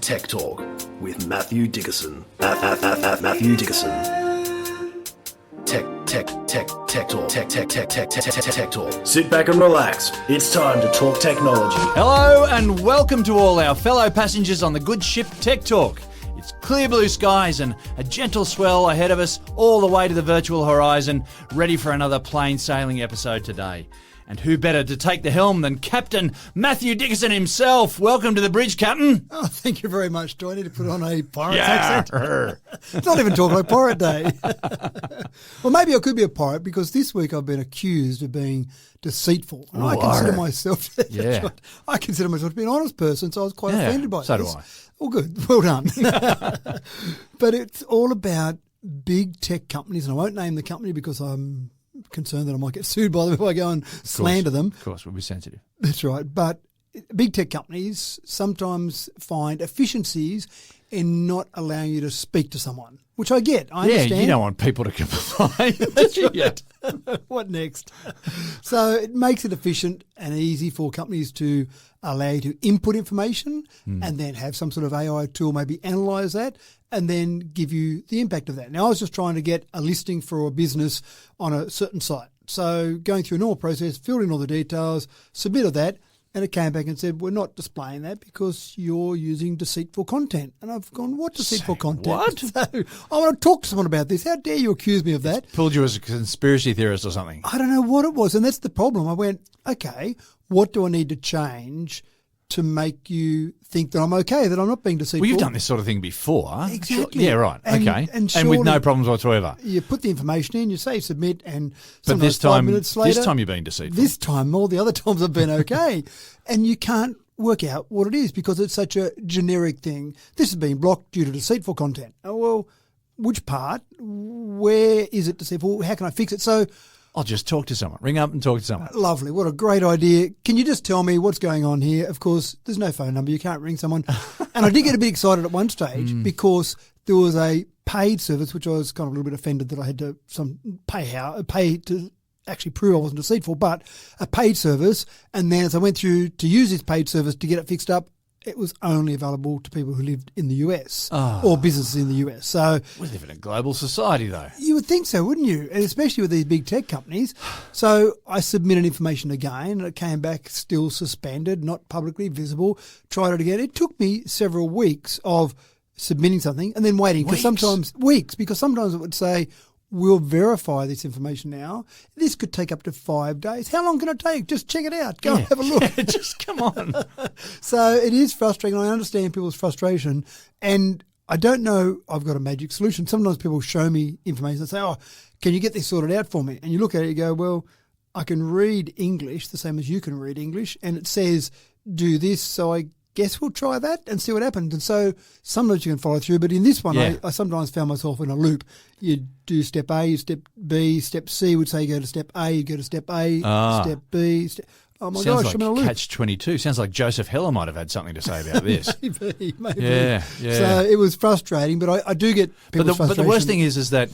Tech Talk with Matthew Dickerson. Matthew Dickerson. Tech Talk. Sit back and relax. It's time to talk technology. Hello and welcome to all our fellow passengers on the good ship Tech Talk. It's clear blue skies and a gentle swell ahead of us all the way to the virtual horizon, ready for another plain sailing episode today. And who better to take the helm than Captain Matthew Dickerson himself? Welcome to the bridge, Captain. Oh, thank you very much. Do I need to put on a pirate accent? It's not even talking like Pirate Day. Well, maybe I could be a pirate because this week I've been accused of being deceitful. And I consider myself I consider myself to be an honest person, so I was quite offended by so this. do I. Well, good. Well done. But it's all about big tech companies, and I won't name the company because I'm concerned that I might get sued by them if I go and slander them. Of course, we'll be sensitive. That's right. But big tech companies sometimes find efficiencies in not allowing you to speak to someone, which I get. I understand. Yeah, you don't want people to complain. That's right. What next? So it makes it efficient and easy for companies to allow you to input information and then have some sort of AI tool maybe analyse that and then give you the impact of that. Now, I was just trying to get a listing for a business on a certain site. So going through a normal process, filled in all the details, submitted that, and it came back and said, we're not displaying that because you're using deceitful content. And I've gone, what deceitful content? What? So I want to talk to someone about this. How dare you accuse me of that? Pulled you as a conspiracy theorist or something. I don't know what it was. And that's the problem. I went, okay, what do I need to change to make you think that I'm okay, that I'm not being deceitful? Well, you've done this sort of thing before. Exactly. Yeah, right. Okay. And with no problems whatsoever. You put the information in, you say submit, and But this 5 time, minutes later, this time you're being deceitful. This time, all the other times I've been okay. And you can't work out what it is because it's such a generic thing. This is being blocked due to deceitful content. Oh, well, which part? Where is it deceitful? How can I fix it? So I'll just talk to someone. Ring up and talk to someone. Lovely. What a great idea. Can you just tell me what's going on here? Of course, there's no phone number. You can't ring someone. And I did get a bit excited at one stage because there was a paid service, which I was kind of a little bit offended that I had to pay to actually prove I wasn't deceitful, but a paid service. And then as I went through to use this paid service to get it fixed up, it was only available to people who lived in the US or businesses in the US. So we live in a global society, though. You would think so, wouldn't you? And especially with these big tech companies. So I submitted information again, and it came back still suspended, not publicly visible. Tried it again. It took me several weeks of submitting something and then waiting. Because sometimes it would say, we'll verify this information now. This could take up to 5 days. How long can it take? Just check it out. Go and have a look. Just come on. So it is frustrating. I understand people's frustration. And I don't know, I've got a magic solution. Sometimes people show me information and say, oh, can you get this sorted out for me? And you look at it and you go, well, I can read English the same as you can read English. And it says, do this. So I guess we'll try that and see what happens. And so sometimes you can follow through, but in this one, I sometimes found myself in a loop. You do step A, step B, step C would say you go to step A, you go to step A, step B. Oh my Sounds gosh, like I'm in a loop. Catch-22. Sounds like Joseph Heller might have had something to say about this. Maybe. Yeah. So it was frustrating, but I do get people's frustration. But the worst thing is that,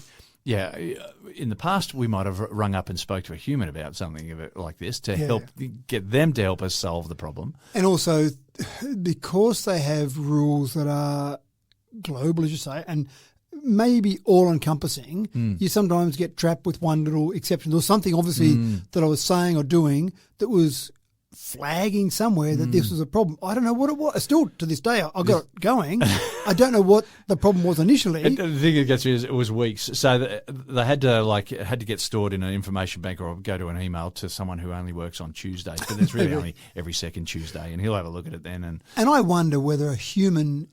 in the past we might have rung up and spoke to a human about something like this to help get them to help us solve the problem. And also, because they have rules that are global, as you say, and maybe all-encompassing, you sometimes get trapped with one little exception or something, obviously, that I was saying or doing that was flagging somewhere that this was a problem. I don't know what it was. Still, to this day, I got it going. I don't know what the problem was initially. The thing that gets me is it was weeks. So they had to get stored in an information bank or go to an email to someone who only works on Tuesdays. But it's really only every second Tuesday, and he'll have a look at it then. And I wonder whether a human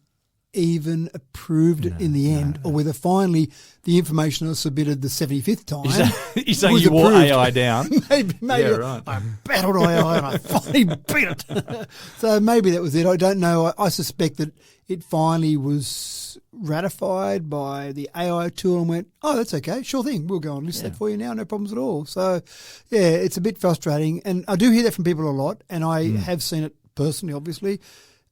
even approved it in the end, or whether finally the information I submitted the 75th time. You're saying you wore AI down? maybe yeah, right. I battled AI and I finally beat it. So maybe that was it. I don't know. I suspect that it finally was ratified by the AI tool and went, oh, that's okay, sure thing. We'll go and list that for you now, no problems at all. So, it's a bit frustrating. And I do hear that from people a lot, and I have seen it personally, obviously.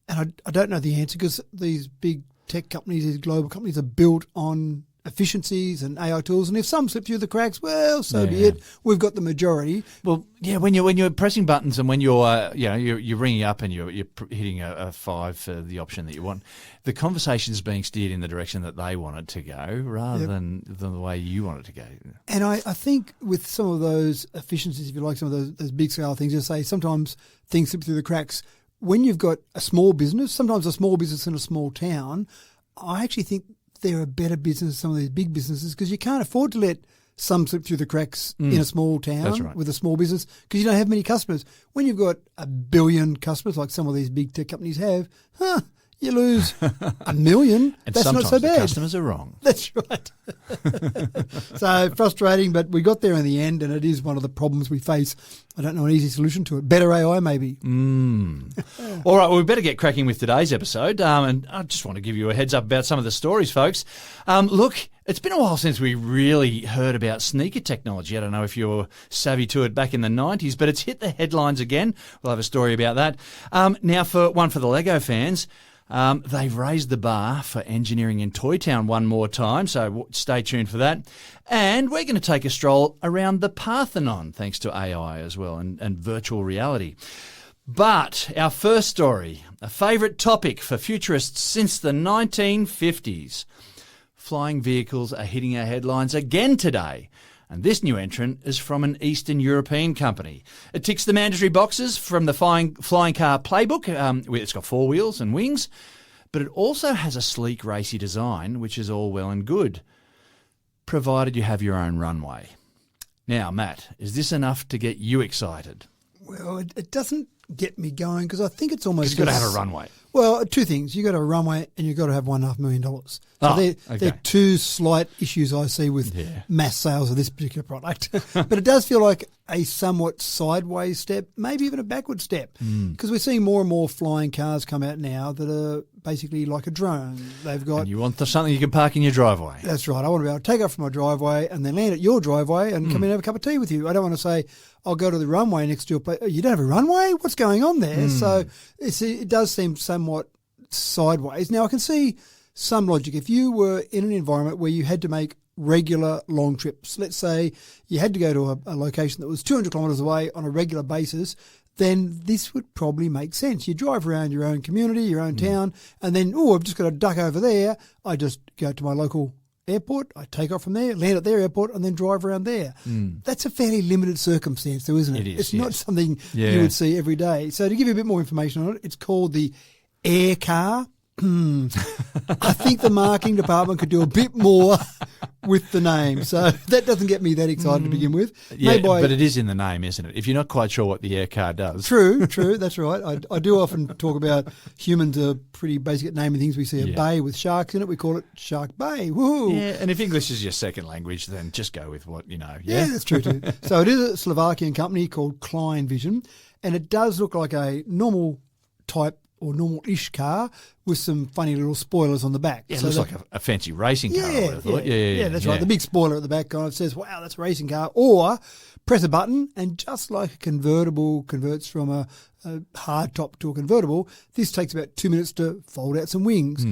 And I don't know the answer because these big tech companies, these global companies are built on efficiencies and AI tools, and if some slip through the cracks, well, so be it. We've got the majority. Well, yeah, when you're pressing buttons and when you're ringing up and you're hitting a 5 for the option that you want, the conversation's being steered in the direction that they want it to go rather than the way you want it to go. And I think with some of those efficiencies, if you like, some of those big scale things, you say sometimes things slip through the cracks. When you've got a small business, sometimes a small business in a small town, I actually think they're a better business than some of these big businesses because you can't afford to let some slip through the cracks in a small town with a small business because you don't have many customers. When you've got 1 billion customers like some of these big tech companies have, you lose 1 million. And that's not so bad. The customers are wrong. That's right. So frustrating, but we got there in the end, and it is one of the problems we face. I don't know an easy solution to it. Better AI, maybe. All right, well, we better get cracking with today's episode. And I just want to give you a heads up about some of the stories, folks. Look, it's been a while since we really heard about sneaker technology. I don't know if you're savvy to it back in the 90s, but it's hit the headlines again. We'll have a story about that. Now, for the Lego fans, they've raised the bar for engineering in Toy Town one more time, so stay tuned for that. And we're going to take a stroll around the Parthenon, thanks to AI as well, and virtual reality. But our first story, a favourite topic for futurists since the 1950s. Flying vehicles are hitting our headlines again today. And this new entrant is from an Eastern European company. It ticks the mandatory boxes from the flying car playbook. It's got 4 wheels and wings, but it also has a sleek, racy design, which is all well and good, provided you have your own runway. Now, Matt, is this enough to get you excited? Well, it doesn't get me going because I think it's almost... You've got to have a runway. Well, 2 things. You've got a runway and you've got to have $1.5 million. So they're 2 slight issues I see with mass sales of this particular product. But it does feel like a somewhat sideways step, maybe even a backward step, because we're seeing more and more flying cars come out now that are basically like a drone. They've got... And you want something you can park in your driveway. That's right. I want to be able to take off from my driveway and then land at your driveway and come in and have a cup of tea with you. I don't want to say, I'll go to the runway next to your place. You don't have a runway? What's going on there? So it does seem somewhat sideways. Now, I can see some logic. If you were in an environment where you had to make regular long trips, let's say you had to go to a location that was 200 kilometres away on a regular basis, then this would probably make sense. You drive around your own community, your own town, and then, I've just got to duck over there. I just go to my local airport, I take off from there, land at their airport, and then drive around there. That's a fairly limited circumstance, though, isn't it? It is, it's not something you would see every day. So to give you a bit more information on it, it's called the Air Car. I think the marketing department could do a bit more with the name. So that doesn't get me that excited to begin with. Yeah, but it is in the name, isn't it? If you're not quite sure what the air car does. True, that's right. I do often talk about humans are pretty basic at naming things. We see a bay with sharks in it. We call it Shark Bay. Woo! Yeah, and if English is your second language, then just go with what you know. Yeah, that's true too. So it is a Slovakian company called Klein Vision, and it does look like a normal type or normal-ish car with some funny little spoilers on the back. Yeah, so it looks like a fancy racing car, I would have thought. Yeah, that's right. The big spoiler at the back kind of says, wow, that's a racing car. Or press a button and just like a convertible converts from a hard top to a convertible, this takes about 2 minutes to fold out some wings.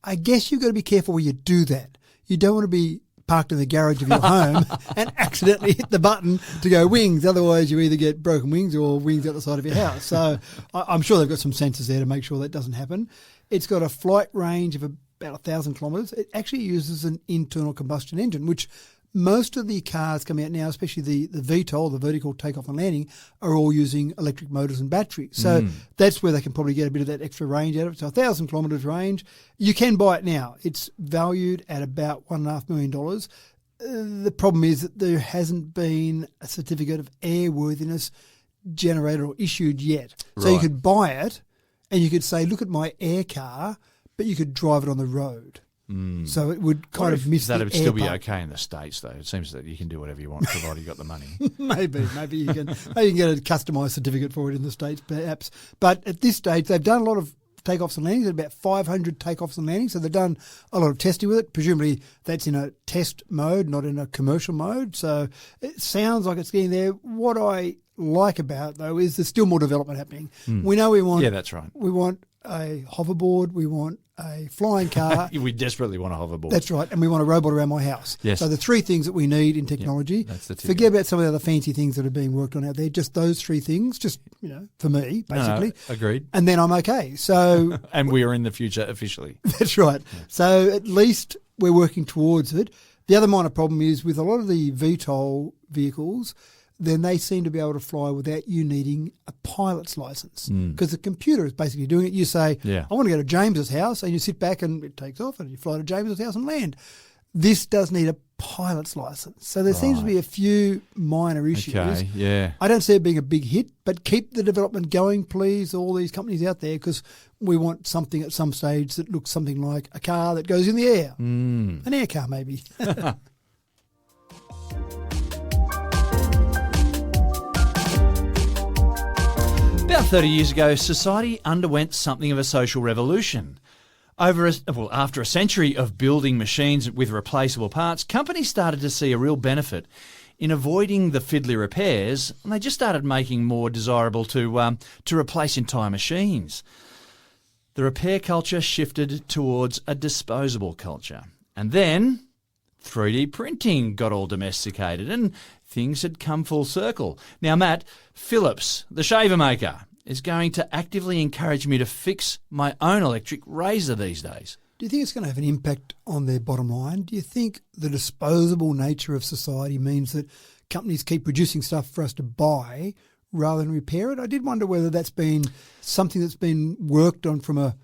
I guess you've got to be careful where you do that. You don't want to be parked in the garage of your home and accidentally hit the button to go wings. Otherwise, you either get broken wings or wings out the side of your house. So I'm sure they've got some sensors there to make sure that doesn't happen. It's got a flight range of about 1,000 kilometres. It actually uses an internal combustion engine, which most of the cars coming out now, especially the VTOL, the vertical takeoff and landing, are all using electric motors and batteries. So that's where they can probably get a bit of that extra range out of it. So 1,000 kilometres range. You can buy it now. It's valued at about $1.5 million. The problem is that there hasn't been a certificate of airworthiness generated or issued yet. So you could buy it and you could say, look at my air car, but you could drive it on the road. So it would kind of miss the air that would still be part. okay in the States, though. It seems that you can do whatever you want, provided you've got the money. Maybe you can get a customised certificate for it in the States, perhaps. But at this stage, they've done a lot of takeoffs and landings, about 500 takeoffs and landings. So they've done a lot of testing with it. Presumably that's in a test mode, not in a commercial mode. So it sounds like it's getting there. What I like about it, though, is there's still more development happening. We know we want... Yeah, that's right. We want a hoverboard, we want a flying car. We desperately want a hoverboard. That's right, and we want a robot around my house. Yes. So the three things that we need in technology. that's the Forget about some of the other fancy things that are being worked on out there. Just those three things, just, for me, basically. No, agreed. And then I'm okay. So And we are in the future officially. that's right. So at least we're working towards it. The other minor problem is with a lot of the VTOL vehicles, then they seem to be able to fly without you needing a pilot's license because the computer is basically doing it. You say, I want to go to James's house, and you sit back and it takes off and you fly to James's house and land. This does need a pilot's license. So there seems to be a few minor issues. Okay, yeah. I don't see it being a big hit, but keep the development going, please, all these companies out there, because we want something at some stage that looks something like a car that goes in the air. An air car, maybe. About 30 years ago, society underwent something of a social revolution. After a century of building machines with replaceable parts, companies started to see a real benefit in avoiding the fiddly repairs, and they just started making more desirable to replace entire machines. The repair culture shifted towards a disposable culture. And then 3D printing got all domesticated and things had come full circle. Now, Matt, Philips, the shaver maker, is going to actively encourage me to fix my own electric razor these days. Do you think it's going to have an impact on their bottom line? Do you think the disposable nature of society means that companies keep producing stuff for us to buy rather than repair it? I did wonder whether that's been something that's been worked on from a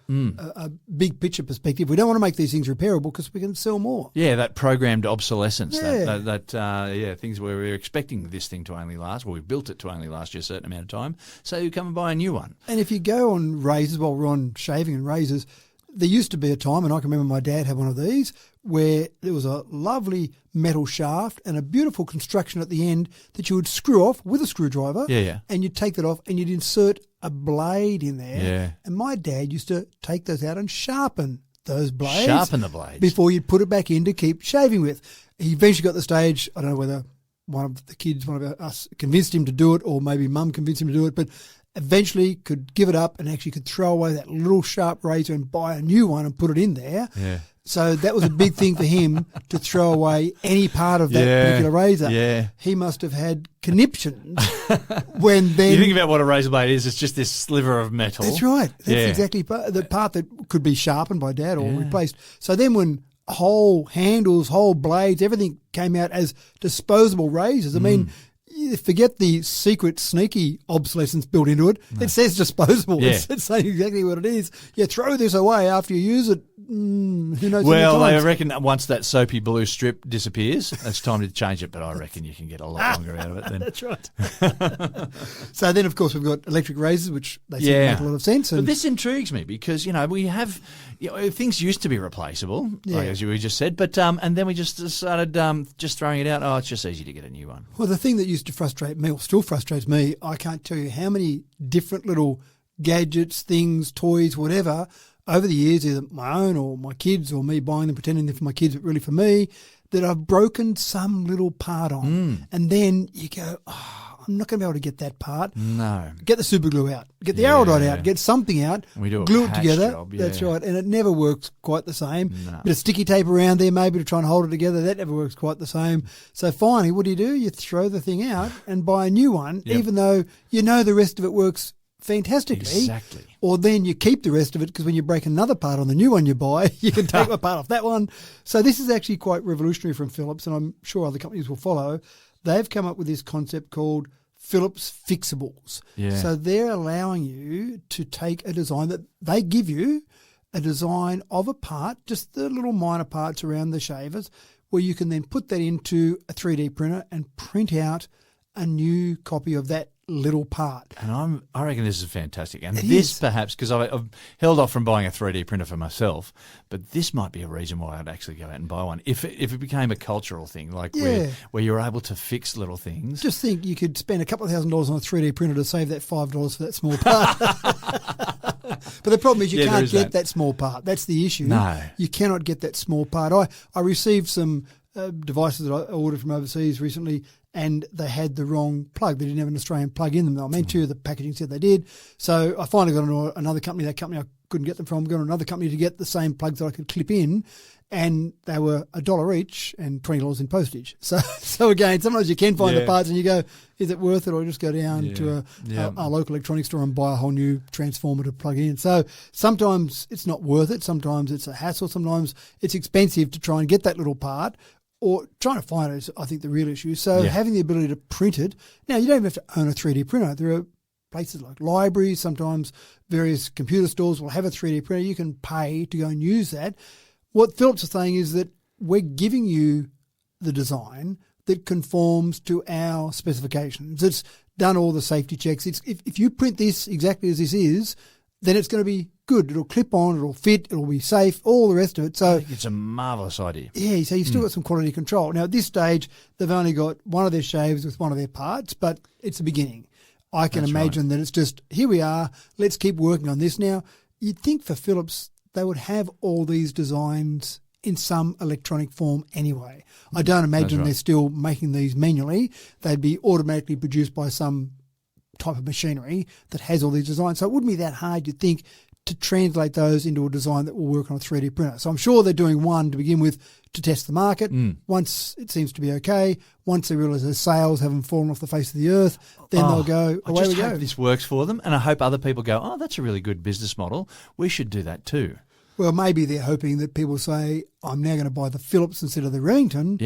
big picture perspective. We don't want to make these things repairable because we can sell more. Yeah, that programmed obsolescence. Yeah. Things where we're expecting this thing to only last. Well, we've built it to only last you a certain amount of time, so you come and buy a new one. And if you go on razors, while we're on shaving and razors, there used to be a time, and I can remember my dad had one of these, where there was a lovely metal shaft and a beautiful construction at the end that you would screw off with a screwdriver. Yeah. And you'd take that off and you'd insert a blade in there. Yeah. And my dad used to take those out and sharpen those blades. Sharpen the blades. Before you'd put it back in to keep shaving with. He eventually got to the stage, I don't know whether one of the kids, one of us convinced him to do it, or maybe mum convinced him to do it, but eventually could give it up and actually could throw away that little sharp razor and buy a new one and put it in there. Yeah. So that was a big thing for him to throw away any part of that particular razor. Yeah. He must have had conniptions when then... You think about what a razor blade is, it's just this sliver of metal. That's right. That's exactly the part that could be sharpened by Dad or replaced. So then when whole handles, whole blades, everything came out as disposable razors, I mean... Forget the secret, sneaky obsolescence built into it. No. It says disposable. Yeah. It's saying exactly what it is. You throw this away after you use it. Who knows? Well, I reckon that once that soapy blue strip disappears, it's time to change it. But I reckon you can get a lot longer out of it then. That's right. So then, of course, we've got electric razors, which they seem to make a lot of sense. But this intrigues me because, we have things used to be replaceable, like as we just said, but and then we just started just throwing it out. Oh, it's just easy to get a new one. Well, the thing that used to frustrate me, or still frustrates me, I can't tell you how many different little gadgets, things, toys, whatever, over the years, either my own or my kids or me buying them, pretending they're for my kids, but really for me, that I've broken some little part on. And then you go, I'm not going to be able to get that part. No. Get the super glue out. Get the arrow dot out. Get something out. We do a glue it patch together. job, That's right. And it never works quite the same. No. Bit of sticky tape around there maybe to try and hold it together. That never works quite the same. So finally, what do? You throw the thing out and buy a new one, even though you know the rest of it works fantastically. Exactly. Or then you keep the rest of it because when you break another part on the new one you buy, you can take a part off that one. So this is actually quite revolutionary from Philips, and I'm sure other companies will follow. They've come up with this concept called Philips Fixables. Yeah. So they're allowing you to take a design that they give you, a design of a part, just the little minor parts around the shavers, where you can then put that into a 3D printer and print out a new copy of that little part. And I reckon this is fantastic. And it this is. Perhaps, because I've held off from buying a 3D printer for myself, but this might be a reason why I'd actually go out and buy one. If it became a cultural thing, like where you're able to fix little things. Just think you could spend a couple of $1,000s on a 3D printer to save that $5 for that small part. But the problem is you can't get that small part. That's the issue. No. You cannot get that small part. I received some devices that I ordered from overseas recently, and they had the wrong plug. They didn't have an Australian plug in them. I meant to. The packaging said they did. So I finally got another company. That company I couldn't get them from, going to another company to get the same plugs that I could clip in, and they were $1 each and $20 in postage. So again, sometimes you can find the parts and you go, is it worth it, or just go down to a local electronics store and buy a whole new transformer to plug in. So sometimes it's not worth it. Sometimes it's a hassle. Sometimes it's expensive to try and get that little part, or trying to find it is, I think, the real issue. So having the ability to print it. Now, you don't even have to own a 3D printer. There are places like libraries, sometimes various computer stores will have a 3D printer. You can pay to go and use that. What Philips is saying is that we're giving you the design that conforms to our specifications. It's done all the safety checks. If you print this exactly as this is, then it's going to be good. It'll clip on, it'll fit, it'll be safe, all the rest of it. So it's a marvellous idea. Yeah, so you've still got some quality control. Now, at this stage, they've only got one of their shaves with one of their parts, but it's the beginning. I can imagine that it's just, here we are, let's keep working on this. Now, you'd think for Philips, they would have all these designs in some electronic form anyway. I don't imagine they're still making these manually. They'd be automatically produced by some type of machinery that has all these designs. So it wouldn't be that hard, you'd think, to translate those into a design that will work on a 3D printer. So I'm sure they're doing one to begin with to test the market. Once it seems to be okay, once they realise their sales haven't fallen off the face of the earth, then they'll go, away we go. I just hope this works for them, and I hope other people go, oh, that's a really good business model. We should do that too. Well, maybe they're hoping that people say, I'm now going to buy the Philips instead of the Remington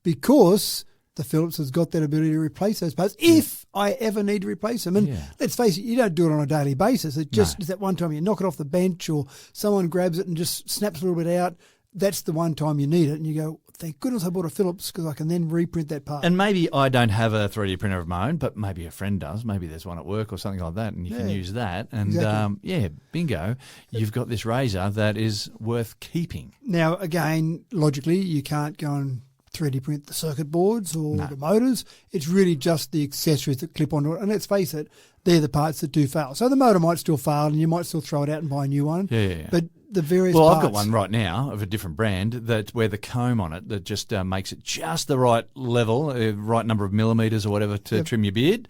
because the Philips has got that ability to replace those parts if I ever need to replace them. And let's face it, you don't do it on a daily basis. It just is that one time you knock it off the bench or someone grabs it and just snaps a little bit out. That's the one time you need it. And you go, thank goodness I bought a Philips because I can then reprint that part. And maybe I don't have a 3D printer of my own, but maybe a friend does. Maybe there's one at work or something like that, and you can use that. And bingo, you've got this razor that is worth keeping. Now, again, logically, you can't go and 3D print the circuit boards or the motors. It's really just the accessories that clip onto it. And let's face it, they're the parts that do fail. So the motor might still fail and you might still throw it out and buy a new one. But the various parts. I've got one right now of a different brand that's where the comb on it that just makes it just the right level, right number of millimetres or whatever to trim your beard.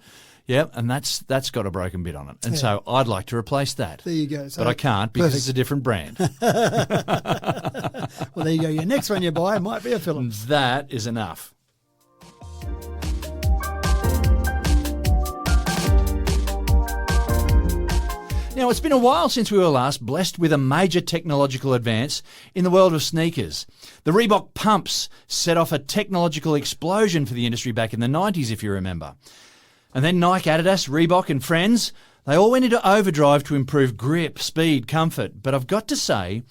Yeah, and that's got a broken bit on it. And so I'd like to replace that. There you go. So but I can't because it's a different brand. Well, there you go. Your next one you buy might be a Philips. And that is enough. Now, it's been a while since we were last blessed with a major technological advance in the world of sneakers. The Reebok pumps set off a technological explosion for the industry back in the 90s, if you remember. And then Nike, Adidas, Reebok and friends, they all went into overdrive to improve grip, speed, comfort. But I've got to say,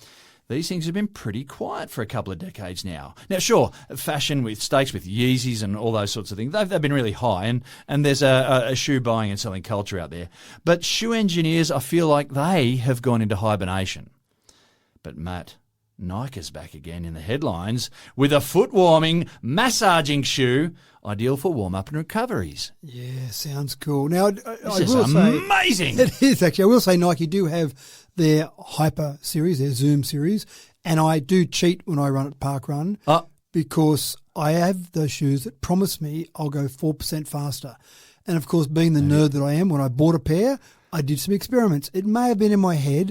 these things have been pretty quiet for a couple of decades now. Now, sure, fashion with stakes with Yeezys and all those sorts of things, they've been really high, and there's a shoe buying and selling culture out there. But shoe engineers, I feel like they have gone into hibernation. But Matt, Nike's back again in the headlines with a foot-warming, massaging shoe, ideal for warm-up and recoveries. Yeah, sounds cool. Now, this is amazing. It is, actually. I will say Nike do have their Hyper series, their Zoom series, and I do cheat when I run at Park Run because I have those shoes that promise me I'll go 4% faster. And, of course, being the nerd that I am, when I bought a pair, I did some experiments. It may have been in my head,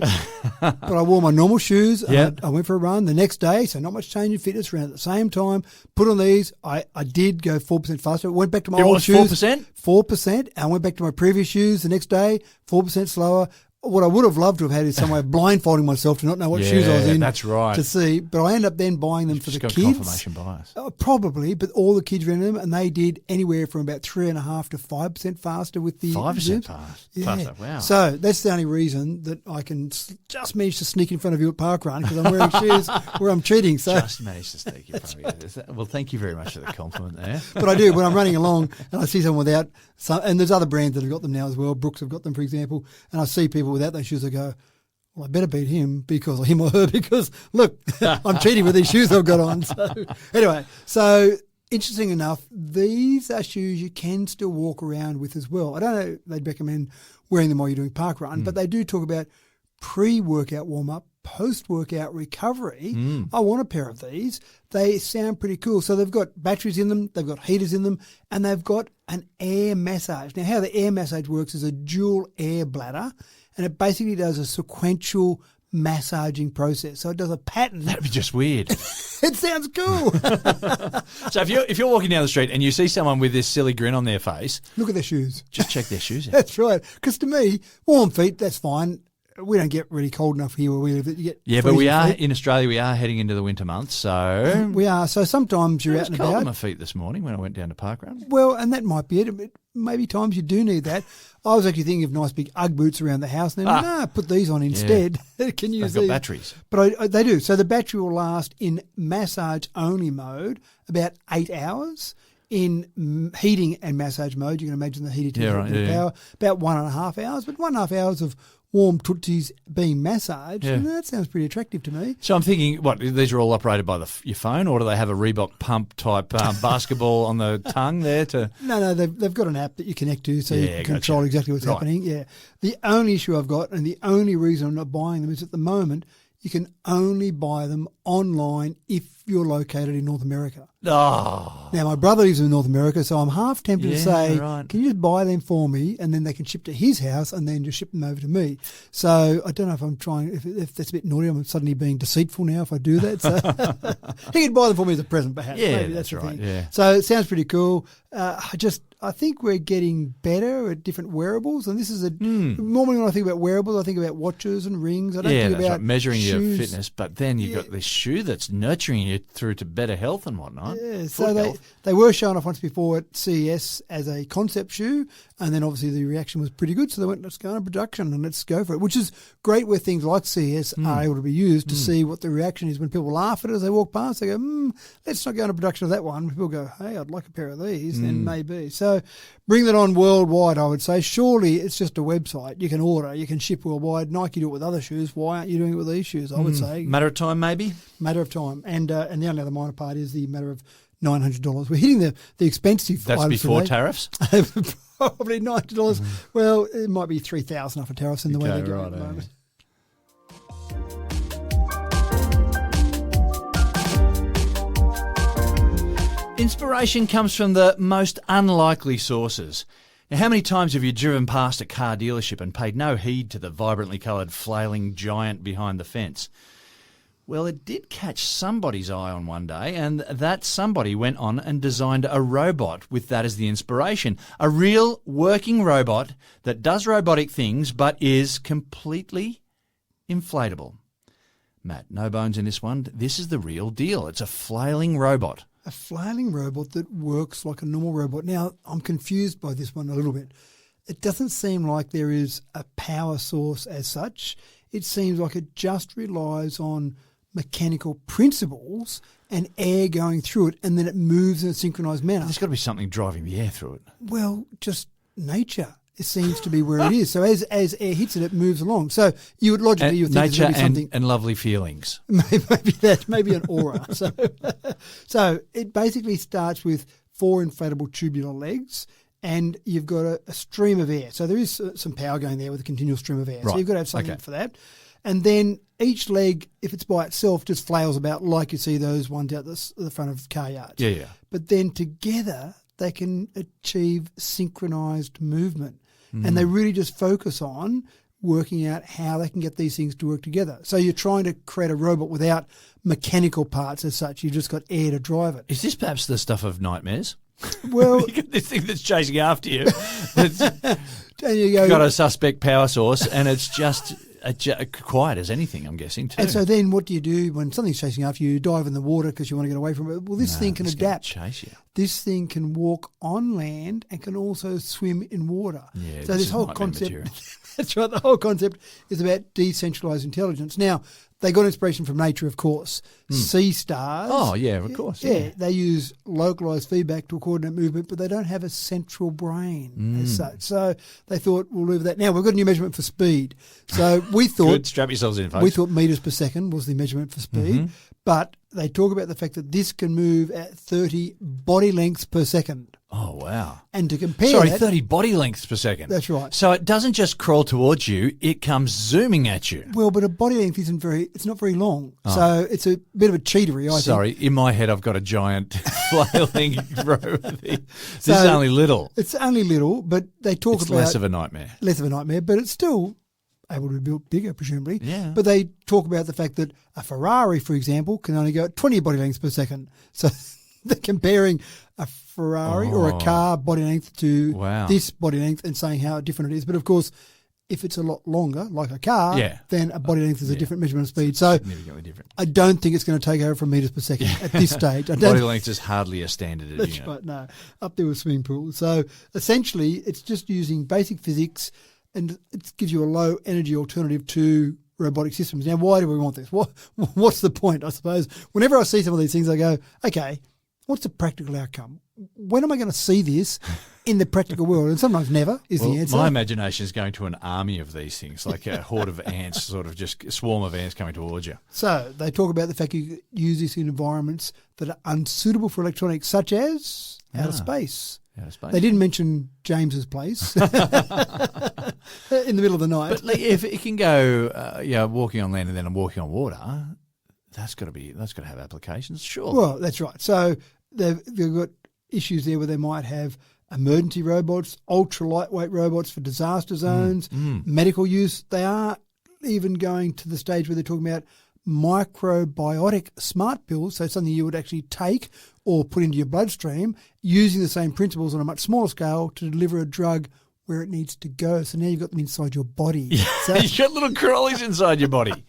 but I wore my normal shoes. I went for a run the next day, so not much change in fitness, ran at the same time, put on these. I did go 4% faster. Went back to my old shoes. 4%? 4%. And I went back to my previous shoes the next day, 4% slower. What I would have loved to have had is some way of blindfolding myself to not know what shoes I was in. That's right. To see. But I ended up then buying them for the kids. Confirmation bias. Probably, but all the kids ran them, and they did anywhere from about 3.5% to 5% faster with the 5% faster. Wow. So that's the only reason that I can just manage to sneak in front of you at Park Run because I'm wearing shoes where I'm cheating. So just managed to sneak in front of you. Well, thank you very much for the compliment there. But I do when I'm running along and I see someone without. And there's other brands that have got them now as well. Brooks have got them, for example. And I see people without those shoes. I go, well, I better beat him because or him or her because look, I'm cheating with these shoes I've got on. So anyway, interesting enough, these are shoes you can still walk around with as well. I don't know they'd recommend wearing them while you're doing Park Run, but they do talk about pre-workout warm-up, post-workout recovery. I want a pair of these. They sound pretty cool. So they've got batteries in them, they've got heaters in them, and they've got an air massage. Now, how the air massage works is a dual air bladder, and it basically does a sequential massaging process. So it does a pattern. That'd be just weird. It sounds cool. So if you're walking down the street and you see someone with this silly grin on their face, Look at their shoes. just check their shoes out. That's right. Because to me, warm feet, that's fine. We don't get really cold enough here where we live that you get But we freezing are feet. in Australia. We are heading into the winter months, so We are. So sometimes you're it out was and cold on about. my feet this morning when I went down to Parkrun. Well, and that might be it. Maybe times you do need that. I was actually thinking of nice big Ugg boots around the house. And then, no, put these on instead. Can use They've got these. batteries. But they do. So the battery will last in massage-only mode about 8 hours. In heating and massage mode, you can imagine the heated power, about 1.5 hours. But 1.5 hours of warm tootsies being massaged, that sounds pretty attractive to me. So I'm thinking, what, these are all operated by your phone, or do they have a Reebok pump type basketball on the tongue there to... No, they've got an app that you connect to so you can control exactly what's happening. Yeah. The only issue I've got, and the only reason I'm not buying them, is at the moment you can only buy them online if you're located in North America. Oh. Now, my brother lives in North America, so I'm half tempted to say, can you just buy them for me, and then they can ship to his house and then just ship them over to me. So I don't know if I'm trying, if that's a bit naughty, I'm suddenly being deceitful now if I do that. So he could buy them for me as a present, perhaps. Yeah, Maybe that's right. the thing. Yeah. So it sounds pretty cool. I think we're getting better at different wearables, and this is normally when I think about wearables, I think about watches and rings. I don't think that's about right. Measuring shoes. your fitness, but then you've got this shoe that's nurturing you through to better health and whatnot. Yeah, so they were shown off once before at CES as a concept shoe, and then obviously the reaction was pretty good, so they went, let's go into production and let's go for it, which is great where things like CES are able to be used to see what the reaction is when people laugh at it as they walk past. They go, let's not go into production of that one. People go, hey, I'd like a pair of these, then maybe. So bring that on worldwide, I would say. Surely it's just a website. You can order, you can ship worldwide. Nike do it with other shoes. Why aren't you doing it with these shoes, I would say? Matter of time, maybe? Matter of time. And the only other minor part is the matter of $900. We're hitting the expensive That's items before today. tariffs? Probably $90. Well, it might be $3,000 after tariffs in the way they're going at the moment. Inspiration comes from the most unlikely sources. Now, how many times have you driven past a car dealership and paid no heed to the vibrantly coloured flailing giant behind the fence? Well, it did catch somebody's eye on one day, and that somebody went on and designed a robot with that as the inspiration. A real working robot that does robotic things but is completely inflatable. Matt, no bones in this one. This is the real deal. It's a flailing robot. A flailing robot that works like a normal robot. Now, I'm confused by this one a little bit. It doesn't seem like there is a power source as such. It seems like it just relies on mechanical principles and air going through it, and then it moves in a synchronized manner. There's got to be something driving the air through it. Well, just nature. It seems to be where it is. So as air hits it, it moves along. So you would logically you would think nature there's something and lovely feelings. maybe an aura. So it basically starts with 4 inflatable tubular legs, and you've got a stream of air. So there is some power going there with a continual stream of air. Right. So you've got to have something for that. And then each leg, if it's by itself, just flails about like you see those ones out the front of car yards. Yeah. But then together they can achieve synchronized movement. And they really just focus on working out how they can get these things to work together. So you're trying to create a robot without mechanical parts as such. You've just got air to drive it. Is this perhaps the stuff of nightmares? Well, You get this thing that's chasing after you. It's and you go, got a suspect power source, and it's just quiet as anything, I'm guessing, too. and so then what do you do when something's chasing after you? You dive in the water because you want to get away from it. Well, this thing can it's gonna adapt. chase you. This thing can walk on land and can also swim in water. Yeah, so this this is whole nightmare concept, material. that's right, the whole concept is about decentralized intelligence. Now, they got inspiration from nature, of course. Sea stars. Oh, yeah, of course. Yeah, they use localized feedback to coordinate movement, but they don't have a central brain as such. So they thought, we'll leave that. Now, we've got a new measurement for speed. So we thought... Good, strap yourselves in, folks. We thought metres per second was the measurement for speed, but they talk about the fact that this can move at 30 body lengths per second. Oh, wow. And to compare Sorry, that, 30 body lengths per second. That's right. So it doesn't just crawl towards you, it comes zooming at you. well, but a body length it's not very long. So it's a bit of a cheatery, I think. Sorry, in my head I've got a giant flailing robot. This is only little. It's only little, but they talk It's about less of a nightmare. less of a nightmare, but it's still able to be built bigger, presumably. Yeah. But they talk about the fact that a Ferrari, for example, can only go at 20 body lengths per second. So they're comparing a Ferrari or a car body length to this body length and saying how different it is. But, of course, if it's a lot longer, like a car, then a body length is a different measurement of speed. So significantly different. I don't think it's going to take over from metres per second at this stage. Body length is hardly a standard unit. That's right, no. Up there with swimming pools. So essentially it's just using basic physics and it gives you a low energy alternative to robotic systems. Now, why do we want this? What's the point, I suppose? Whenever I see some of these things, I go, okay, what's the practical outcome? When am I going to see this in the practical world? And sometimes never is the answer. My imagination is going to an army of these things, like a horde of ants, sort of just a swarm of ants coming towards you. So they talk about the fact you use this in environments that are unsuitable for electronics, such as outer space. They didn't mention James's place in the middle of the night. But if it can go, walking on land and then walking on water, that's got to have applications, sure. Well, that's right. So they've got issues there where they might have emergency robots, ultra lightweight robots for disaster zones, medical use. They are even going to the stage where they're talking about microbiotic smart pills, so something you would actually take or put into your bloodstream using the same principles on a much smaller scale to deliver a drug where it needs to go. So now you've got them inside your body. Yeah, so, you've got little crawlies inside your body.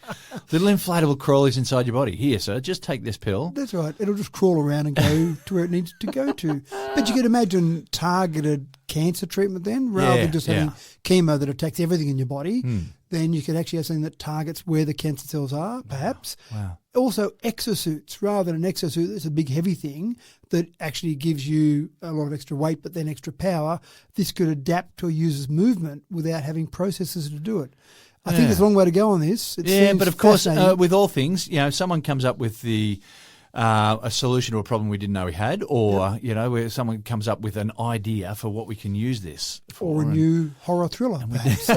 Little inflatable crawlies inside your body. Here, sir, just take this pill. That's right. It'll just crawl around and go to where it needs to go to. But you could imagine targeted cancer treatment then, rather than just having chemo that attacks everything in your body. Then you could actually have something that targets where the cancer cells are, perhaps. Wow. Also, exosuits, rather than an exosuit that's a big heavy thing that actually gives you a lot of extra weight but then extra power, this could adapt to a user's movement without having processors to do it. I think there's a long way to go on this. But of course, with all things, someone comes up with a solution to a problem we didn't know we had, or where someone comes up with an idea for what we can use this for, or a new horror thriller, perhaps.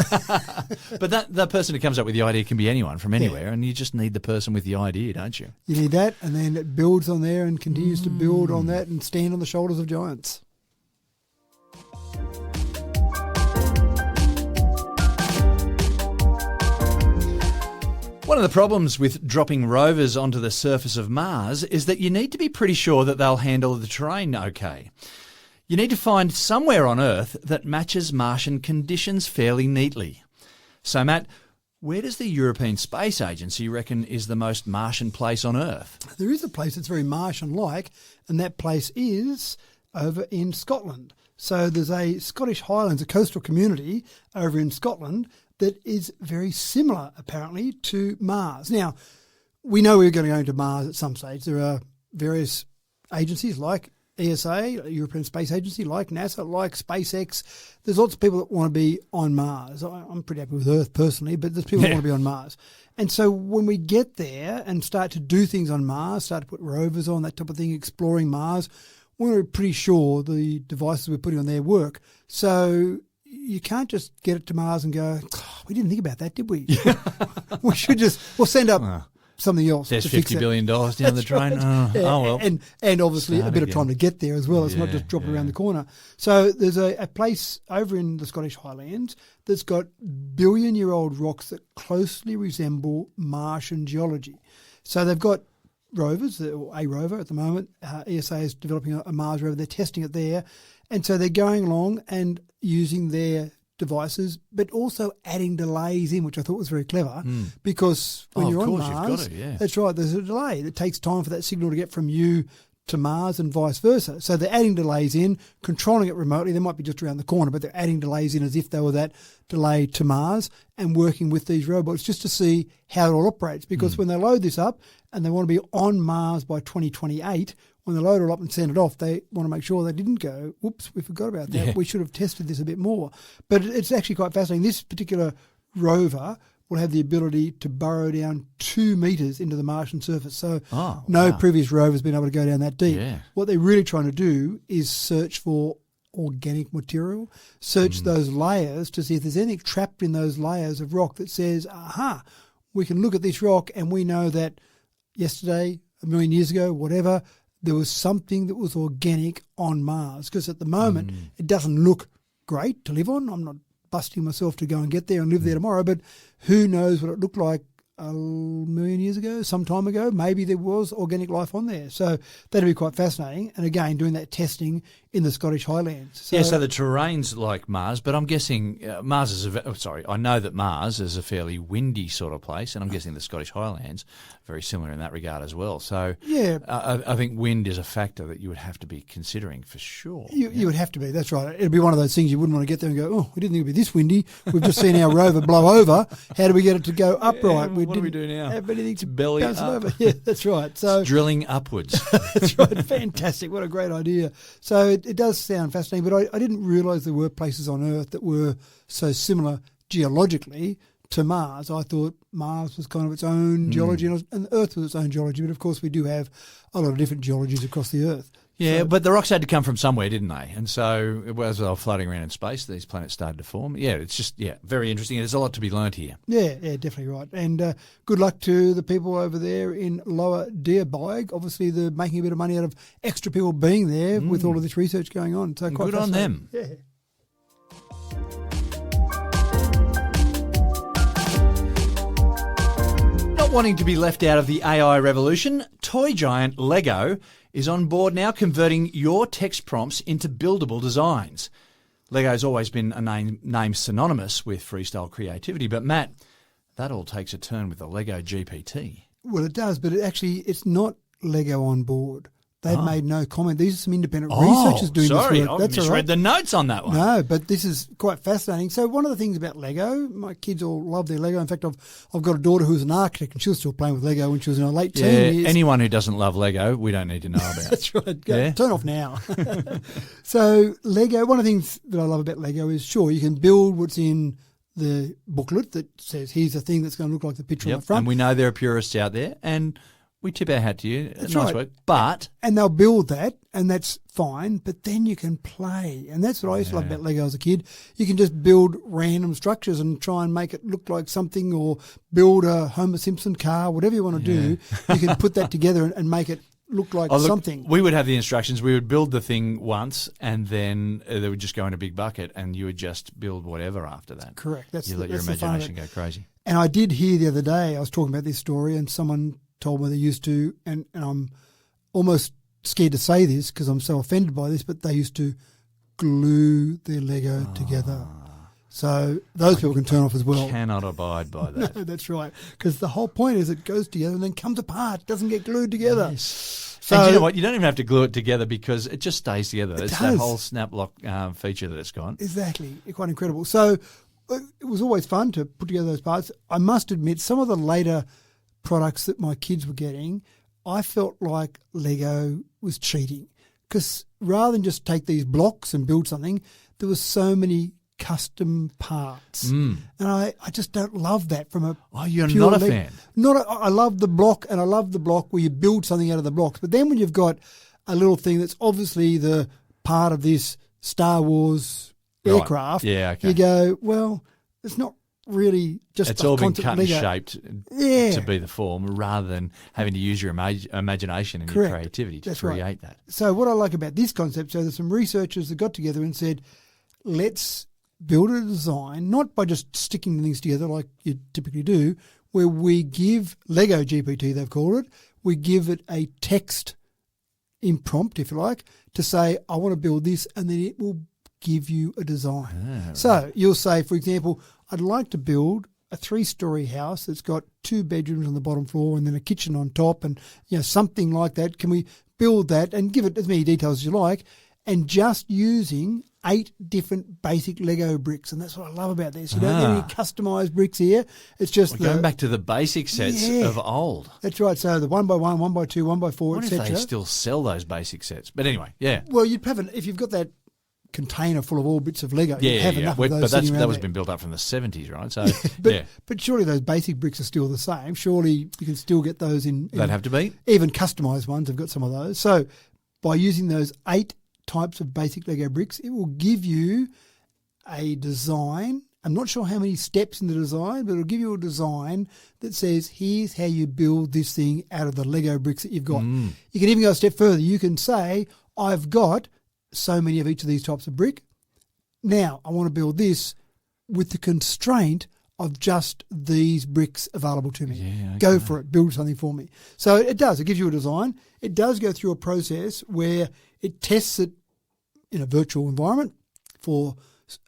But that person who comes up with the idea can be anyone from anywhere, and you just need the person with the idea, don't you? You need that, and then it builds on there and continues to build on that and stand on the shoulders of giants. One of the problems with dropping rovers onto the surface of Mars is that you need to be pretty sure that they'll handle the terrain okay. You need to find somewhere on Earth that matches Martian conditions fairly neatly. So, Matt, where does the European Space Agency reckon is the most Martian place on Earth? There is a place that's very Martian-like, and that place is over in Scotland. So there's a Scottish Highlands, a coastal community over in Scotland that is very similar, apparently, to Mars. Now, we know we're going to go into Mars at some stage. There are various agencies like ESA, European Space Agency, like NASA, like SpaceX. There's lots of people that want to be on Mars. I'm pretty happy with Earth personally, but there's people that want to be on Mars. And so when we get there and start to do things on Mars, start to put rovers on, that type of thing, exploring Mars, we're pretty sure the devices we're putting on there work. So you can't just get it to Mars and go, we didn't think about that, did we? We'll send up something else. There's to fix $50 billion down the drain. Right. Oh, well. And obviously a bit of time to get there as well. It's not just dropping around the corner. So there's a place over in the Scottish Highlands that's got billion-year-old rocks that closely resemble Martian geology. So they've got rovers, or a rover at the moment. ESA is developing a Mars rover. They're testing it there. And so they're going along and using their devices, but also adding delays in, which I thought was very clever, because when you're on Mars, that's right, there's a delay. It takes time for that signal to get from you to Mars and vice versa. So they're adding delays in, controlling it remotely. They might be just around the corner, but they're adding delays in as if they were that delay to Mars and working with these robots just to see how it all operates. Because when they load this up and they want to be on Mars by 2028, when they load it up and send it off, they want to make sure they didn't go, whoops, we forgot about that. Yeah. We should have tested this a bit more. But it's actually quite fascinating. This particular rover will have the ability to burrow down 2 metres into the Martian surface. So no previous rover has been able to go down that deep. Yeah. What they're really trying to do is search for organic material, search those layers to see if there's anything trapped in those layers of rock that says, we can look at this rock and we know that yesterday, a million years ago, whatever, there was something that was organic on Mars. Because at the moment, it doesn't look great to live on. I'm not busting myself to go and get there and live there tomorrow. But who knows what it looked like a million years ago, some time ago. Maybe there was organic life on there. So that'd be quite fascinating. And again, doing that testing in the Scottish Highlands. So the terrain's like Mars, but I'm guessing Mars is I know that Mars is a fairly windy sort of place, and I'm guessing the Scottish Highlands very similar in that regard as well. So yeah, I think wind is a factor that you would have to be considering for sure. You would have to be. That's right. It'd be one of those things you wouldn't want to get there and go, oh, we didn't think it'd be this windy. We've just seen our rover blow over. How do we get it to go upright? What do we do now? Have anything to belly bounce up. over. Yeah, that's right. So it's drilling upwards. That's right. Fantastic. What a great idea. So it does sound fascinating, but I didn't realise there were places on Earth that were so similar geologically to Mars. I thought Mars was kind of its own geology and Earth was its own geology, but of course we do have a lot of different geologies across the Earth. Yeah, but the rocks had to come from somewhere, didn't they? And so as they were floating around in space, these planets started to form. Yeah, it's just, very interesting. There's a lot to be learnt here. Yeah, definitely right. And good luck to the people over there in Lower Deerbyg. Obviously, they're making a bit of money out of extra people being there with all of this research going on. So quite good on them. Yeah. Not wanting to be left out of the AI revolution, toy giant Lego is on board now, converting your text prompts into buildable designs. Lego's always been a name synonymous with freestyle creativity, but Matt, that all takes a turn with the LegoGPT. Well, it does, but it's not Lego on board. They've made no comment. These are some independent researchers doing this work. I That's all misread right. the notes on that one. No, but this is quite fascinating. So one of the things about Lego, my kids all love their Lego. In fact, I've got a daughter who's an architect and she was still playing with Lego when she was in her late teen years. Anyone who doesn't love Lego, we don't need to know about. That's right. Turn off now. So Lego, one of the things that I love about Lego is, sure, you can build what's in the booklet that says, here's the thing that's going to look like the picture on the front. And we know there are purists out there, and we tip our hat to you. That's nice right. work. But and they'll build that, and that's fine, but then you can play. And that's what I used to love about Lego as a kid. You can just build random structures and try and make it look like something, or build a Homer Simpson car, whatever you want to do. You can put that together and make it look like something. We would have the instructions. We would build the thing once, and then they would just go in a big bucket, and you would just build whatever after that. Correct. You let your imagination go crazy. And I did hear the other day, I was talking about this story, and someone told me they used to, and I'm almost scared to say this because I'm so offended by this, but they used to glue their Lego together. So those people can turn off as well. Cannot abide by that. No, that's right. Because the whole point is it goes together and then comes apart, doesn't get glued together. Yes. So, and you know what? You don't even have to glue it together because it just stays together. It's does. that whole snap lock feature that it's got. Exactly. Quite incredible. So it was always fun to put together those parts. I must admit, some of the later products that my kids were getting, I felt like Lego was cheating, because rather than just take these blocks and build something, there were so many custom parts, and I just don't love that from a. Oh, you're not a fan. I love the block, and I love the block where you build something out of the blocks. But then when you've got a little thing that's obviously the part of this Star Wars aircraft, you go, well, it's not really just it's all been cut and Lego. shaped to be the form, rather than having to use your imagination and your creativity to create that. So what I like about this concept, so there's some researchers that got together and said, let's build a design, not by just sticking things together like you typically do, where we give LegoGPT, they've called it, we give it a text impromptu, if you like, to say, I want to build this, and then it will give you a design. So you'll say, for example, I'd like to build a 3-story house that's got 2 bedrooms on the bottom floor and then a kitchen on top, and something like that. Can we build that and give it as many details as you like, and just using 8 different basic Lego bricks? And that's what I love about this. You don't get any customised bricks here. It's just going back to the basic sets of old. That's right. So the 1x1, 1x2, 1x4, etc. If they still sell those basic sets. But anyway, Well, you'd have if you've got that container full of all bits of Lego, you'd have enough of those. But that was been built up from the 70s, right? So but surely those basic bricks are still the same. Surely you can still get those in. They'd have to be. Even customised ones have got some of those. So by using those 8 types of basic Lego bricks, it will give you a design. I'm not sure how many steps in the design, but it'll give you a design that says, here's how you build this thing out of the Lego bricks that you've got. You can even go a step further. You can say, I've got so many of each of these types of brick. Now, I want to build this with the constraint of just these bricks available to me. Yeah, okay. Go for it. Build something for me. So it does. It gives you a design. It does go through a process where it tests it in a virtual environment for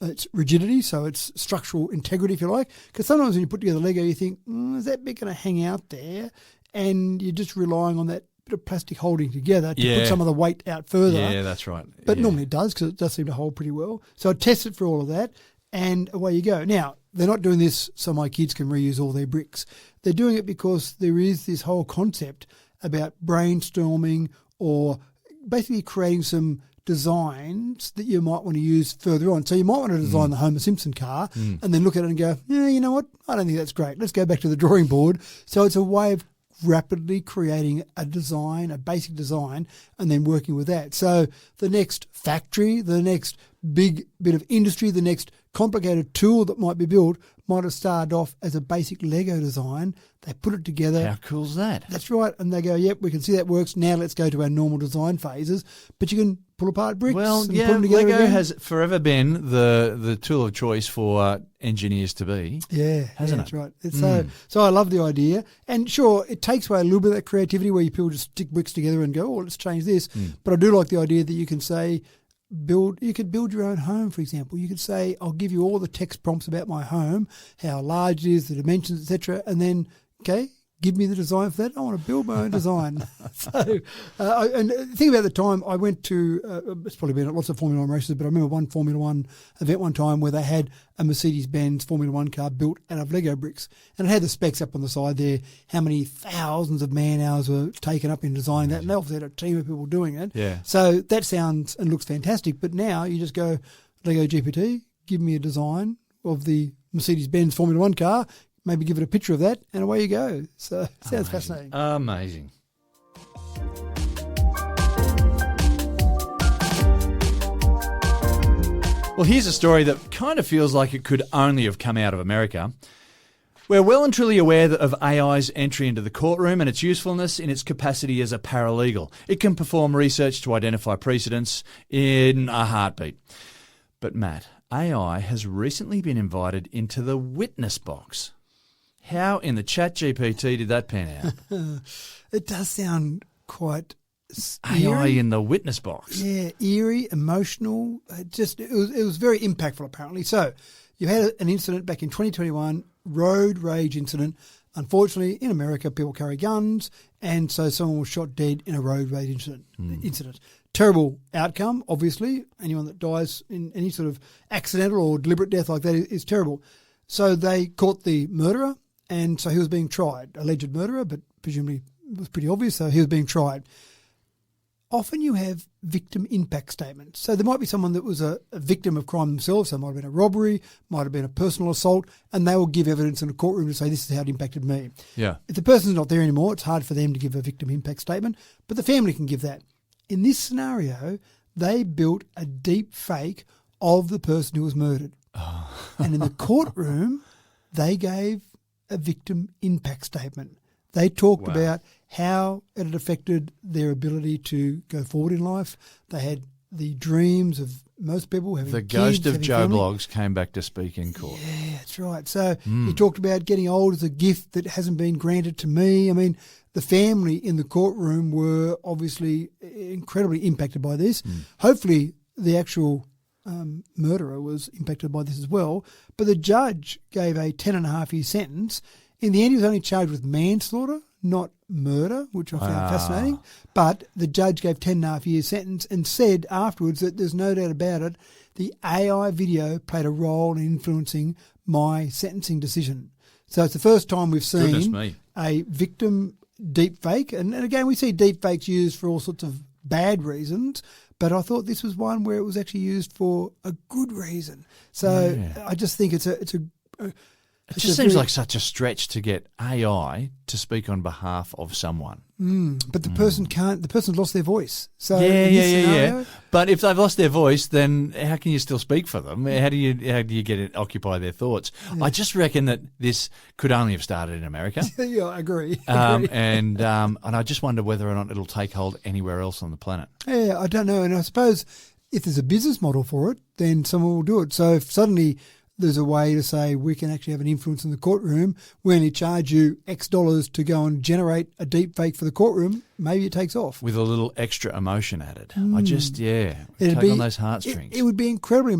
its rigidity, so its structural integrity, if you like. Because sometimes when you put together Lego, you think, is that bit going to hang out there? And you're just relying on that bit of plastic holding together to put some of the weight out further. Yeah, that's right. But normally it does, because it does seem to hold pretty well. So I test it for all of that, and away you go. Now, they're not doing this so my kids can reuse all their bricks. They're doing it because there is this whole concept about brainstorming or basically creating some designs that you might want to use further on. So you might want to design the Homer Simpson car and then look at it and go, yeah, you know what? I don't think that's great. Let's go back to the drawing board. So it's a way of rapidly creating a design, a basic design, and then working with that. So the next factory, the next big bit of industry, the next complicated tool that might be built might have started off as a basic Lego design. They put it together. How cool's that? That's right. And they go, yep, we can see that works. Now let's go to our normal design phases. But you can pull apart bricks and put them together Lego again. has forever been the tool of choice for engineers to be. Yeah, hasn't that's it? right. It's so I love the idea. And sure, it takes away a little bit of that creativity where people just stick bricks together and go, oh, let's change this. But I do like the idea that you can say, you could build your own home, for example. You could say, I'll give you all the text prompts about my home, how large it is, the dimensions, etc., and then, okay, give me the design for that. I want to build my own design. So, and think about the time I went to, it's probably been at lots of Formula 1 races, but I remember one Formula 1 event one time where they had a Mercedes-Benz Formula 1 car built out of Lego bricks. And it had the specs up on the side there, how many thousands of man-hours were taken up in designing that. And they obviously had a team of people doing it. Yeah. So that sounds and looks fantastic. But now you just go, LegoGPT, give me a design of the Mercedes-Benz Formula 1 car, maybe give it a picture of that, and away you go. So it sounds fascinating. Amazing. Well, here's a story that kind of feels like it could only have come out of America. We're well and truly aware of AI's entry into the courtroom and its usefulness in its capacity as a paralegal. It can perform research to identify precedents in a heartbeat. But Matt, AI has recently been invited into the witness box. How in the ChatGPT did that pan out? It does sound quite AI eerie. in the witness box. Yeah, eerie, emotional. It was very impactful, apparently. So you had an incident back in 2021, road rage incident. Unfortunately, in America, people carry guns, and so someone was shot dead in a road rage incident. Terrible outcome, obviously. Anyone that dies in any sort of accidental or deliberate death like that is terrible. So they caught the murderer, and so he was being tried. Alleged murderer, but presumably it was pretty obvious, so he was being tried. Often you have victim impact statements. So there might be someone that was a victim of crime themselves. So it might have been a robbery, might have been a personal assault, and they will give evidence in a courtroom to say this is how it impacted me. Yeah. If the person's not there anymore, it's hard for them to give a victim impact statement, but the family can give that. In this scenario, they built a deep fake of the person who was murdered. Oh. And in the courtroom, they gave a victim impact statement. They talked about how it had affected their ability to go forward in life. They had the dreams of most people having the kids, ghost of having Joe family. Blogs came back to speak in court. Yeah, that's right. So he talked about getting old as a gift that hasn't been granted to me. I mean, the family in the courtroom were obviously incredibly impacted by this. Hopefully the actual murderer was impacted by this as well. But the judge gave a 10.5-year sentence. In the end, he was only charged with manslaughter, not murder, which I found fascinating. But the judge gave 10.5-year sentence and said afterwards that there's no doubt about it, the AI video played a role in influencing my sentencing decision. So it's the first time we've seen a victim deepfake. And again, we see deepfakes used for all sorts of bad reasons, but I thought this was one where it was actually used for a good reason. So I just think it just seems like such a stretch to get AI to speak on behalf of someone. But the person can't. The person's lost their voice. So Yeah. But if they've lost their voice, then how can you still speak for them? How do you get it occupy their thoughts? Yeah. I just reckon that this could only have started in America. Yeah, I agree. And I just wonder whether or not it'll take hold anywhere else on the planet. Yeah, I don't know. And I suppose if there's a business model for it, then someone will do it. So if suddenly there's a way to say we can actually have an influence in the courtroom. We only charge you X dollars to go and generate a deep fake for the courtroom. Maybe it takes off. With a little extra emotion added. I just, tug on those heartstrings. It would be incredibly.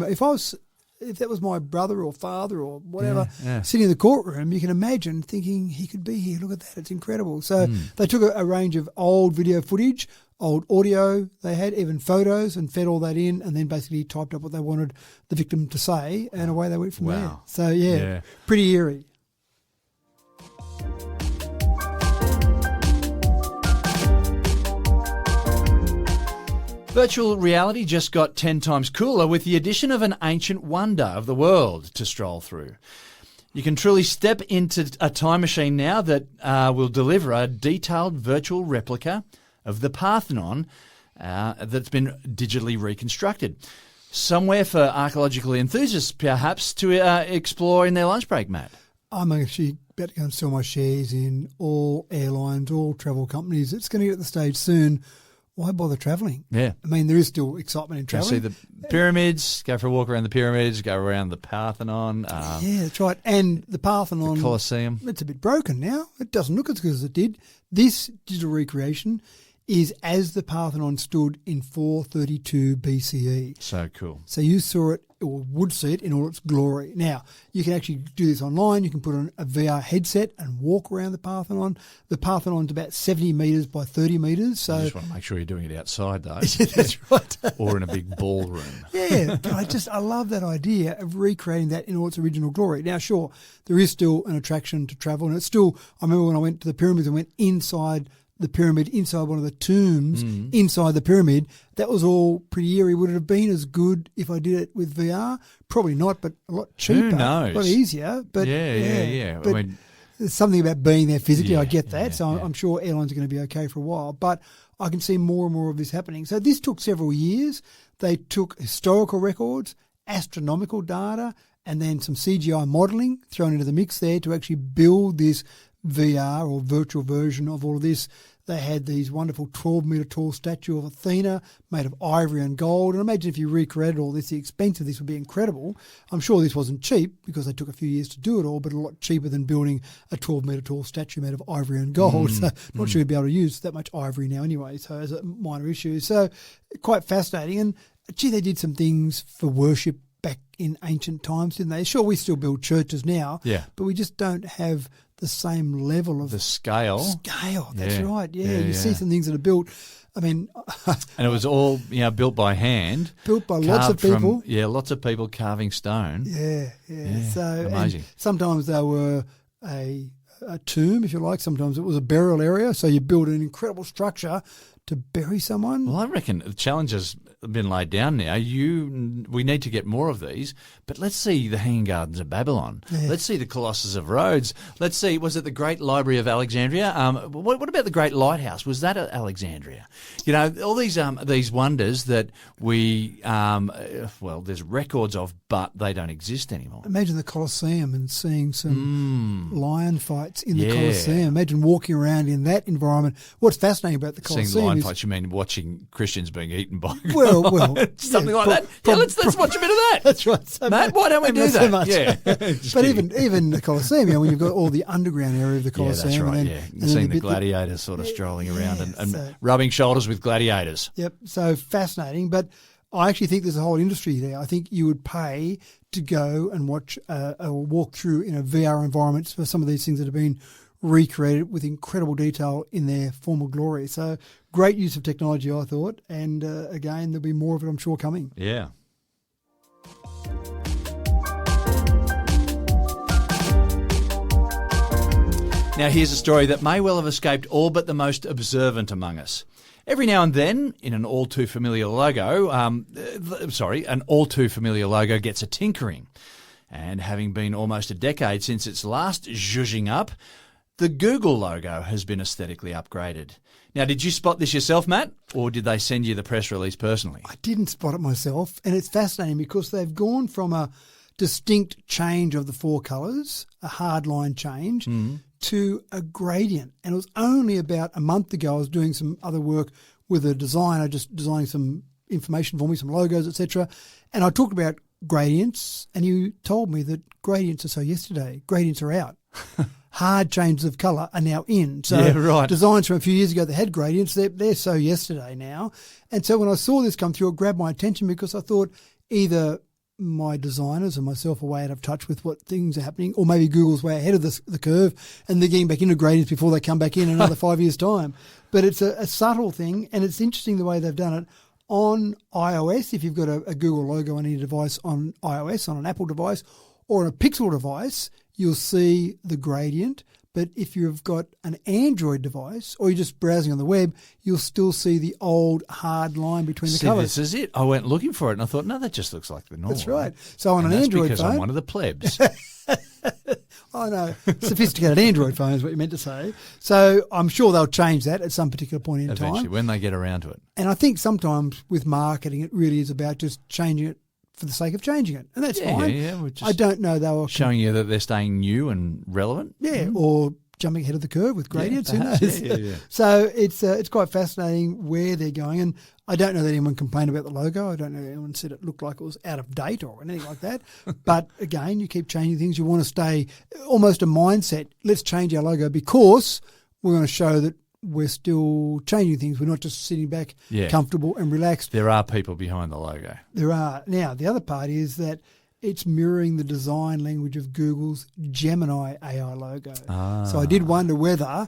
If that was my brother or father or whatever sitting in the courtroom, you can imagine thinking he could be here. Look at that. It's incredible. So they took a range of old video footage, old audio they had, even photos, and fed all that in, and then basically typed up what they wanted the victim to say, and away they went from there. So, pretty eerie. Virtual reality just got 10 times cooler with the addition of an ancient wonder of the world to stroll through. You can truly step into a time machine now that will deliver a detailed virtual replica of the Parthenon that's been digitally reconstructed. Somewhere for archaeological enthusiasts, perhaps, to explore in their lunch break, Matt. I'm actually about to go and sell my shares in all airlines, all travel companies. It's going to get to the stage soon. Why bother travelling? Yeah. I mean, there is still excitement in travelling. Go see the pyramids, go for a walk around the pyramids, go around the Parthenon. Yeah, that's right. And the Parthenon. The Colosseum. It's a bit broken now. It doesn't look as good as it did. This digital recreation is as the Parthenon stood in 432 BCE. So cool. So you saw it, or would see it, in all its glory. Now, you can actually do this online. You can put on a VR headset and walk around the Parthenon. The Parthenon's about 70 metres by 30 metres. So you just want to make sure you're doing it outside, though. That's right. Or in a big ballroom. Yeah, but I love that idea of recreating that in all its original glory. Now, sure, there is still an attraction to travel, and it's still, I remember when I went to the pyramids and went inside the pyramid, inside one of the tombs, inside the pyramid, that was all pretty eerie. Would it have been as good if I did it with VR? Probably not, but a lot cheaper. Who knows? A lot easier. But yeah. But I mean, there's something about being there physically, I get that. Yeah, so I'm sure airlines are going to be okay for a while. But I can see more and more of this happening. So this took several years. They took historical records, astronomical data, and then some CGI modelling thrown into the mix there to actually build this VR or virtual version of all of this. They had these wonderful 12-metre tall statue of Athena made of ivory and gold. And imagine if you recreated all this, the expense of this would be incredible. I'm sure this wasn't cheap because they took a few years to do it all, but a lot cheaper than building a 12-metre tall statue made of ivory and gold. So not sure you'd be able to use that much ivory now anyway, so as a minor issue. So quite fascinating. And gee, they did some things for worship back in ancient times, didn't they? Sure, we still build churches now, but we just don't have the same level of... The scale. That's right. Yeah, you see some things that are built... I mean... and it was all, built by hand. Built by lots of people. Lots of people carving stone. Yeah. So amazing. Sometimes they were a tomb, if you like. Sometimes it was a burial area. So you build an incredible structure to bury someone. Well, I reckon the challenge has been laid down now. We need to get more of these, but let's see the Hanging Gardens of Babylon. Yeah. Let's see the Colossus of Rhodes. Let's see, was it the Great Library of Alexandria? What about the Great Lighthouse? Was that at Alexandria? All these wonders that we, there's records of, but they don't exist anymore. Imagine the Colosseum and seeing some lion fights in the Colosseum. Imagine walking around in that environment. What's fascinating about the Colosseum seeing lion fights, you mean watching Christians being eaten by... Well, something like that. Let's watch a bit of that. That's right. So Matt, why don't we do that? So much. Yeah. But even the Colosseum, when you've got all the underground area of the Colosseum. Yeah, that's right, and then seeing the gladiators sort of strolling around and rubbing shoulders with gladiators. Yep, so fascinating. But I actually think there's a whole industry there. I think you would pay to go and watch a walk through in a VR environment for some of these things that have been recreated with incredible detail in their former glory. So great use of technology, I thought. And again, there'll be more of it, I'm sure, coming. Yeah. Now here's a story that may well have escaped all but the most observant among us. Every now and then, in an all too familiar logo, gets a tinkering. And having been almost a decade since its last zhuzhing up, the Google logo has been aesthetically upgraded. Now, did you spot this yourself, Matt, or did they send you the press release personally? I didn't spot it myself, and it's fascinating because they've gone from a distinct change of the four colours, a hard line change, to a gradient. And it was only about a month ago I was doing some other work with a designer, just designing some information for me, some logos, etc. And I talked about gradients, and you told me that gradients are so yesterday. Gradients are out. Hard changes of colour are now in. So Yeah, right. designs from a few years ago that had gradients, they're so yesterday now. And so when I saw this come through, it grabbed my attention because I thought either my designers and myself are way out of touch with what things are happening, or maybe Google's way ahead of the curve and they're getting back into gradients before they come back in another 5 years' time. But it's a subtle thing, and it's interesting the way they've done it. On iOS, if you've got a Google logo on any device on iOS, on an Apple device, or on a Pixel device, you'll see the gradient. But if you've got an Android device or you're just browsing on the web, you'll still see the old hard line between the colours. This is it. I went looking for it and I thought, no, that just looks like the normal. That's right. So on and an that's Android because phone... I'm one of the plebs. I know. Sophisticated Android phone is what you meant to say. So I'm sure they'll change that at some particular point in Eventually, time. when they get around to it. And I think sometimes with marketing, it really is about just changing it for the sake of changing it. And that's fine. Yeah, we're just I don't know they were showing you that they're staying new and relevant. Yeah, or jumping ahead of the curve with gradients. Who perhaps. knows? Yeah. So it's quite fascinating where they're going. And I don't know that anyone complained about the logo. I don't know that anyone said it looked like it was out of date or anything like that. But again, you keep changing things. You want to stay almost a mindset. Let's change our logo because we're going to show that we're still changing things. We're not just sitting back comfortable and relaxed. There are people behind the logo. There are. Now, the other part is that it's mirroring the design language of Google's Gemini AI logo. So I did wonder whether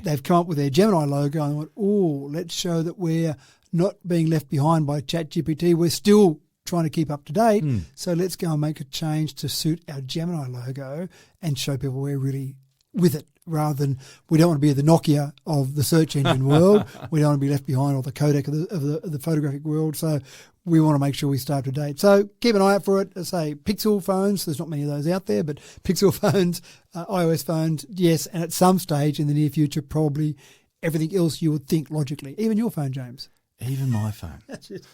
they've come up with their Gemini logo and went, let's show that we're not being left behind by ChatGPT. We're still trying to keep up to date. So let's go and make a change to suit our Gemini logo and show people we're really with it, rather than we don't want to be the Nokia of the search engine world. We don't want to be left behind, or the Kodak of the photographic world. So we want to make sure we stay up to date. So keep an eye out for it. I say Pixel phones, there's not many of those out there, but Pixel phones, iOS phones, yes, and at some stage in the near future, probably everything else you would think logically, even your phone, James. Even my phone. That's it.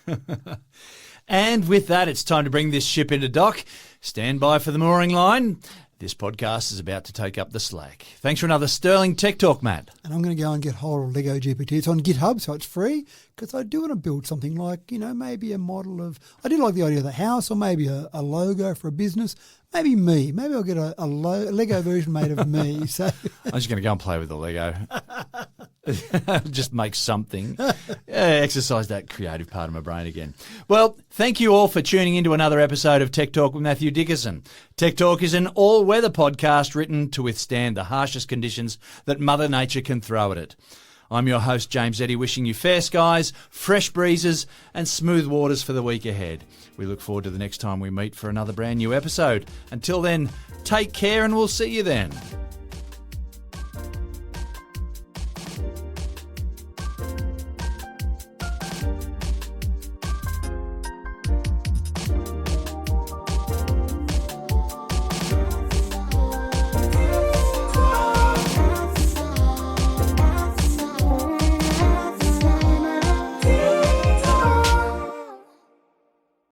And with that, it's time to bring this ship into dock. Stand by for the mooring line. This podcast is about to take up the slack. Thanks for another sterling tech talk, Matt. And I'm going to go and get hold of LegoGPT. It's on GitHub, so it's free, because I do want to build something like, maybe a model of, I do like the idea of the house, or maybe a logo for a business. Maybe me. Maybe I'll get a Lego version made of me. So I'm just going to go and play with the Lego. Just make something. Exercise that creative part of my brain again. Well, thank you all for tuning into another episode of Tech Talk with Matthew Dickerson. Tech Talk is an all-weather podcast written to withstand the harshest conditions that Mother Nature can throw at it. I'm your host, James Eddy, wishing you fair skies, fresh breezes and smooth waters for the week ahead. We look forward to the next time we meet for another brand new episode. Until then, take care and we'll see you then.